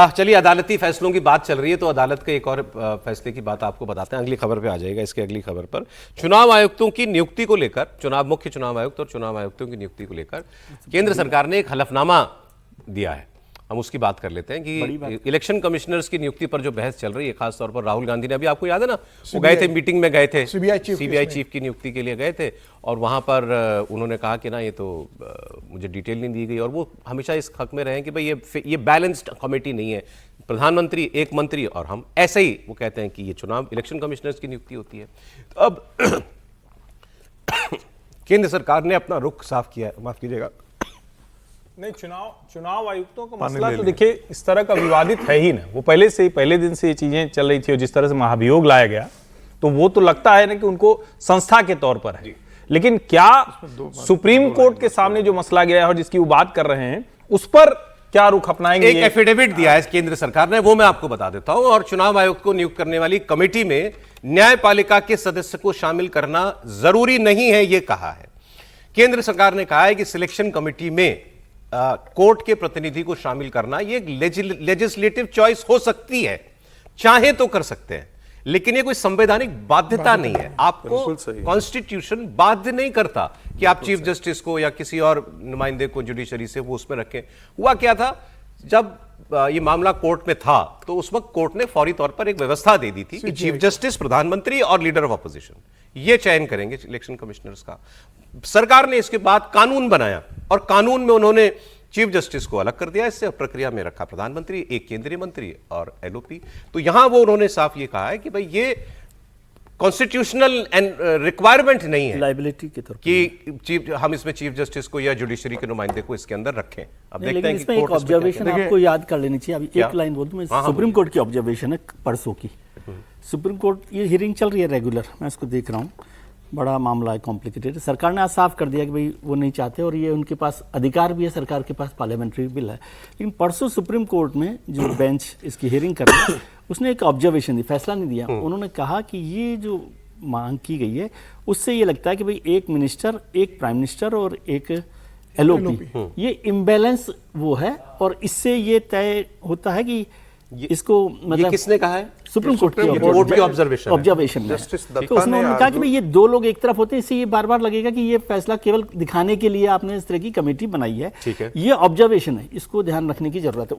चलिए, अदालती फैसलों की बात चल रही है तो अदालत के एक और फैसले की बात आपको बताते हैं। अगली खबर पे आ जाएगा। इसके अगली खबर पर चुनाव आयुक्तों की नियुक्ति को लेकर, मुख्य चुनाव आयुक्त और चुनाव आयुक्तों की नियुक्ति को लेकर केंद्र सरकार ने एक हलफनामा दिया है। हम उसकी बात कर लेते हैं कि इलेक्शन कमिश्नर्स की नियुक्ति पर जो बहस चल रही है, खासतौर पर राहुल गांधी ने, अभी आपको याद है ना, वो गए थे, मीटिंग में गए थे, सीबीआई चीफ की नियुक्ति के लिए गए थे, और वहां पर उन्होंने कहा कि ना ये तो मुझे डिटेल नहीं दी गई, और वो हमेशा इस हक में रहे कि भाई ये बैलेंस्ड कमेटी नहीं है, प्रधानमंत्री, एक मंत्री और हम, ऐसे ही वो कहते हैं कि ये चुनाव इलेक्शन कमिश्नर्स की नियुक्ति होती है। तो अब केंद्र सरकार ने अपना रुख साफ किया है, माफ कीजिएगा। नहीं, चुनाव आयुक्तों का मसला तो देखिए इस तरह का विवादित है ही ना। वो पहले से ही, पहले दिन से ये चीजें चल रही थी, और जिस तरह से महाभियोग लाया गया तो वो तो लगता है ना कि उनको संस्था के तौर पर है। लेकिन क्या सुप्रीम कोर्ट के सामने जो मसला गया है और जिसकी वो बात कर रहे हैं, उस पर क्या रुख अपनाएंगे? एक एफिडेविट दिया है केंद्र सरकार ने, वो मैं आपको बता देता हूं। और चुनाव आयोग को नियुक्त करने वाली कमेटी में न्यायपालिका के सदस्य को शामिल करना जरूरी नहीं है, यह कहा है। केंद्र सरकार ने कहा है कि सिलेक्शन कमेटी में कोर्ट के प्रतिनिधि को शामिल करना ये एक लेजिस्लेटिव चॉइस हो सकती है, चाहे तो कर सकते हैं, लेकिन ये कोई संवैधानिक बाध्यता नहीं है। आपको कॉन्स्टिट्यूशन बाध्य नहीं करता कि आप चीफ जस्टिस को या किसी और नुमाइंदे को जुडिशरी से वो उसमें रखें। हुआ क्या था, जब ये मामला कोर्ट में था तो उस वक्त कोर्ट ने फौरी तौर पर एक व्यवस्था दे दी थी कि चीफ जस्टिस, प्रधानमंत्री और लीडर ऑफ अपोजिशन ये चयन करेंगे इलेक्शन कमिश्नर्स का। सरकार ने इसके बाद कानून बनाया, और कानून में उन्होंने चीफ जस्टिस को अलग कर दिया, इससे प्रक्रिया में रखा प्रधानमंत्री, एक केंद्रीय मंत्री और एलओपी। तो यहां वो उन्होंने साफ ये कहा है कि भाई ये कॉन्स्टिट्यूशनल एंड रिक्वायरमेंट नहीं है लाइबिलिटी के तौर कि हम इसमें चीफ जस्टिस को या जुडिशरी के नुमाइंदे को इसके अंदर रखें। अब देखते हैं कि एक ऑब्जर्वेशन आपको याद कर लेनी चाहिए। अभी एक लाइन बोल दूं मैं, सुप्रीम कोर्ट की ऑब्जर्वेशन है परसों की। सुप्रीम कोर्ट, ये हियरिंग चल रही है रेगुलर, मैं इसको देख रहा हूँ, बड़ा मामला है, कॉम्प्लिकेटेड। सरकार ने आज साफ कर दिया कि भाई वो नहीं चाहते, और ये उनके पास अधिकार भी है, सरकार के पास पार्लियामेंट्री बिल है। लेकिन परसों सुप्रीम कोर्ट में जो बेंच इसकी हियरिंग कर रही है, उसने एक ऑब्जर्वेशन दी, फैसला नहीं दिया। उन्होंने कहा कि ये जो मांग की गई है उससे ये लगता है कि भाई एक मिनिस्टर, एक प्राइम मिनिस्टर और एक एलओपी, ये इम्बैलेंस वो है, और इससे ये तय होता है कि इसको मतलब किसने कहा है? सुप्रीम कोर्ट की ऑब्जर्वेशन में। तो उसमें उन्होंने कहा कि भाई ये दो लोग एक तरफ होते हैं, इससे ये बार बार लगेगा कि ये फैसला केवल दिखाने के लिए आपने इस तरह की कमेटी बनाई है। ये ऑब्जर्वेशन है, इसको ध्यान रखने की जरूरत है।